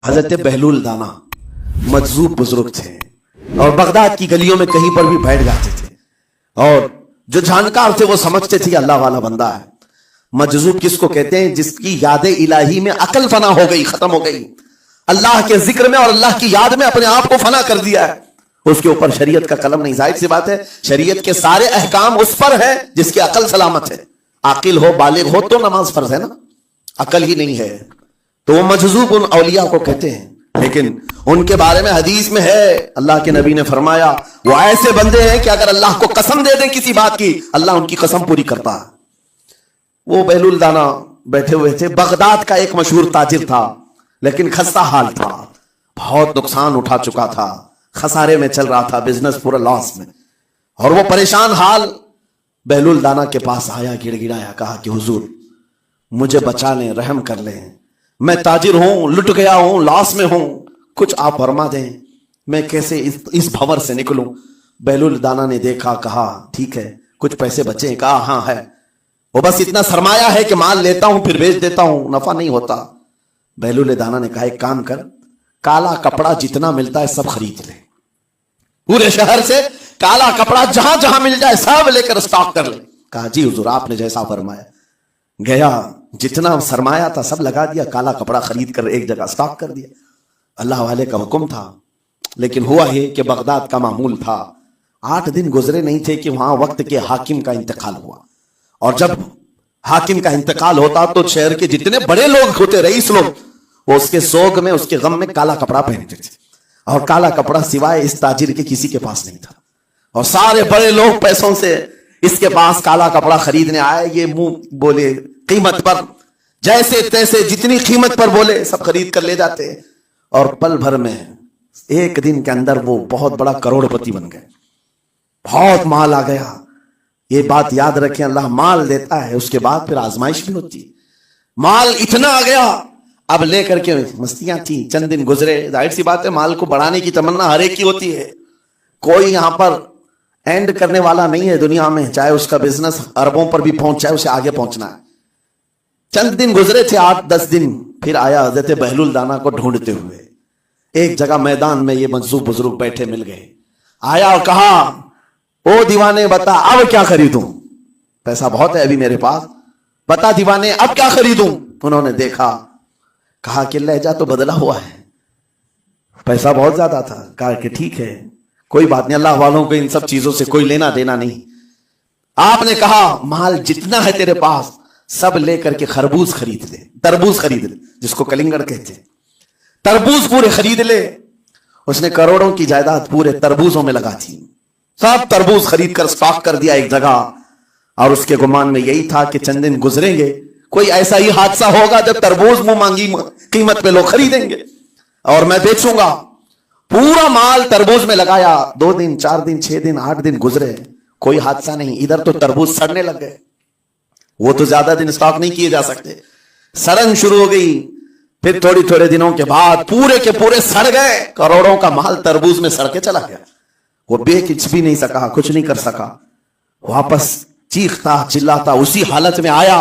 حضرت بہلول دانا مجذوب بزرگ تھے اور بغداد کی گلیوں میں کہیں پر بھی بیٹھ جاتے تھے، اور جو جانکار تھے وہ سمجھتے تھے اللہ والا بندہ ہے۔ مجذوب کس کو کہتے ہیں؟ جس کی یاد الہی میں عقل فنا ہو گئی، ختم ہو گئی، اللہ کے ذکر میں اور اللہ کی یاد میں اپنے آپ کو فنا کر دیا ہے، اس کے اوپر شریعت کا قلم نہیں۔ ظاہر سی بات ہے شریعت کے سارے احکام اس پر ہے جس کی عقل سلامت ہے، عاقل ہو بالغ ہو تو نماز فرض ہے نا، عقل ہی نہیں ہے تو وہ مجذوب ان اولیاء کو کہتے ہیں۔ لیکن ان کے بارے میں حدیث میں ہے، اللہ کے نبی نے فرمایا وہ ایسے بندے ہیں کہ اگر اللہ کو قسم دے دیں کسی بات کی، اللہ ان کی قسم پوری کرتا ہے۔ وہ بہلول دانا بیٹھے ہوئے تھے، بغداد کا ایک مشہور تاجر تھا، لیکن خستہ حال تھا، بہت نقصان اٹھا چکا تھا، خسارے میں چل رہا تھا، بزنس پورا لاس میں، اور وہ پریشان حال بہلول دانا کے پاس آیا، گڑ گڑایا، کہا کہ حضور مجھے بچا لیں، رحم کر لیں، میں تاجر ہوں، لٹ گیا ہوں، لاس میں ہوں، کچھ آپ فرما دیں، میں کیسے اس بھور سے نکلوں؟ بہلول دانا نے دیکھا، کہا ٹھیک ہے کچھ پیسے بچے ہیں؟ کہا ہاں ہے، وہ بس اتنا سرمایہ ہے کہ مال لیتا ہوں پھر بیچ دیتا ہوں، نفع نہیں ہوتا۔ بہلول دانا نے کہا ایک کام کر، کالا کپڑا جتنا ملتا ہے سب خرید لے، پورے شہر سے کالا کپڑا جہاں جہاں مل جائے سب لے کر اسٹاک کر لے۔ کہا جی حضور آپ نے جیسا فرمایا۔ گیا، جتنا سرمایہ تھا سب لگا دیا، کالا کپڑا خرید کر ایک جگہ اسٹاک کر دیا۔ اللہ والے کا حکم تھا، لیکن ہوا یہ کہ بغداد کا معمول تھا، 8 دن گزرے نہیں تھے کہ وہاں وقت کے حاکم کا انتقال ہوا، اور جب حاکم کا انتقال ہوتا تو شہر کے جتنے بڑے لوگ ہوتے، رئیس لوگ، وہ اس کے سوگ میں، اس کے غم میں کالا کپڑا پہنتے تھے، اور کالا کپڑا سوائے اس تاجر کے کسی کے پاس نہیں تھا، اور سارے بڑے لوگ پیسوں سے اس کے پاس کالا کپڑا خریدنے آئے، یہ منہ بولے قیمت پر، جیسے تیسے جتنی قیمت پر بولے سب خرید کر لے جاتے، اور پل بھر میں ایک دن کے اندر وہ بہت بڑا کروڑ پتی بن گئے، بہت مال آ گیا۔ یہ بات یاد رکھیں، اللہ مال دیتا ہے، اس کے بعد پھر آزمائش بھی ہوتی ہے۔ مال اتنا آ گیا، اب لے کر کے مستیاں تھیں، چند دن گزرے، ظاہر سی بات ہے مال کو بڑھانے کی تمنا ہر ایک کی ہوتی ہے، کوئی یہاں پر اینڈ کرنے والا نہیں ہے دنیا میں، چاہے اس کا بزنس اربوں پر بھی پہنچ جائے، اسے آگے پہنچنا ہے۔ چند دن گزرے تھے، 8-10 دن، پھر آیا حضرت بہلول دانا کو ڈھونڈتے ہوئے، ایک جگہ میدان میں یہ مجذوب بزرگ بیٹھے مل گئے، آیا اور کہا او دیوانے بتا اب کیا خریدوں؟ پیسہ بہت ہے ابھی میرے پاس، بتا دیوانے اب کیا خریدوں؟ انہوں نے دیکھا، کہا کہ لہجہ تو بدلا ہوا ہے، پیسہ بہت زیادہ تھا، کہا کہ ٹھیک ہے کوئی بات نہیں، اللہ والوں کو ان سب چیزوں سے کوئی لینا دینا نہیں۔ آپ نے کہا مال جتنا ہے تیرے پاس سب لے کر کے خربوز خرید لے، تربوز خرید لے، جس کو کلنگڑ کہتے ہیں، تربوز پورے خرید لے۔ اس نے کروڑوں کی جائیداد پورے تربوزوں میں لگا تھی، سب تربوز خرید کر سٹاک کر دیا ایک جگہ، اور اس کے گمان میں یہی تھا کہ چند دن گزریں گے، کوئی ایسا ہی حادثہ ہوگا جب تربوز منہ مانگی قیمت پہ لوگ خریدیں گے اور میں بیچوں گا۔ پورا مال تربوز میں لگایا، 2 دن 4 دن 6 دن 8 دن گزرے، کوئی حادثہ نہیں، ادھر تو تربوز سڑنے لگ گئے، وہ تو زیادہ دن سٹاک نہیں کیے جا سکتے، سڑن شروع ہو گئی۔ پھر تھوڑے دنوں کے بعد پورے کے پورے سڑ گئے، کروڑوں کا مال تربوز میں سڑ کے چلا گیا، وہ بیچ بھی نہیں سکا، کچھ نہیں کر سکا، واپس چیختا چلاتا اسی حالت میں آیا،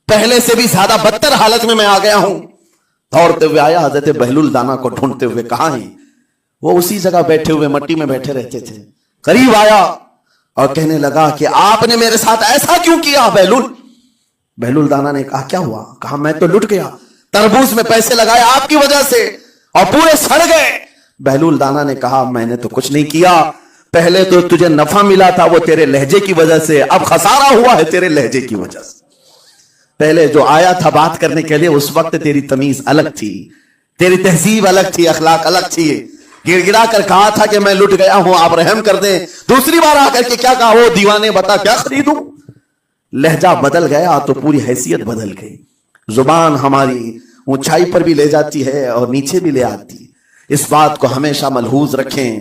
پہلے سے بھی زیادہ بدتر حالت میں آ گیا ہوں۔ دوڑتے ہوئے آیا، حضرت بہلول دانا کو ڈھونڈتے ہوئے، کہاں ہیں؟ وہ اسی جگہ بیٹھے ہوئے مٹی میں بیٹھے رہتے تھے۔ قریب آیا اور کہنے لگا کہ آپ نے میرے ساتھ ایسا کیوں کیا بہلول؟ بہلول دانا نے کہا کیا ہوا؟ کہا میں تو لٹ گیا، تربوز میں پیسے لگائے آپ کی وجہ سے اور پورے سڑ گئے۔ بہلول دانا نے کہا میں نے تو کچھ نہیں کیا، پہلے تو تجھے نفع ملا تھا وہ تیرے لہجے کی وجہ سے، اب خسارہ ہوا ہے تیرے لہجے کی وجہ سے۔ پہلے جو آیا تھا بات کرنے کے لیے اس وقت تیری تمیز الگ تھی، تیری تہذیب الگ تھی، اخلاق الگ تھی، گڑ گڑا کر کہا تھا کہ میں لٹ گیا ہوں آپ رحم کر دیں، دوسری بار آ کر کے کیا کہا وہ دیوانے بتا کیا خریدوں؟ لہجہ بدل گیا تو پوری حیثیت بدل گئی۔ زبان ہماری اونچائی پر بھی لے جاتی ہے اور نیچے بھی لے آتی ہے، اس بات کو ہمیشہ ملحوظ رکھیں۔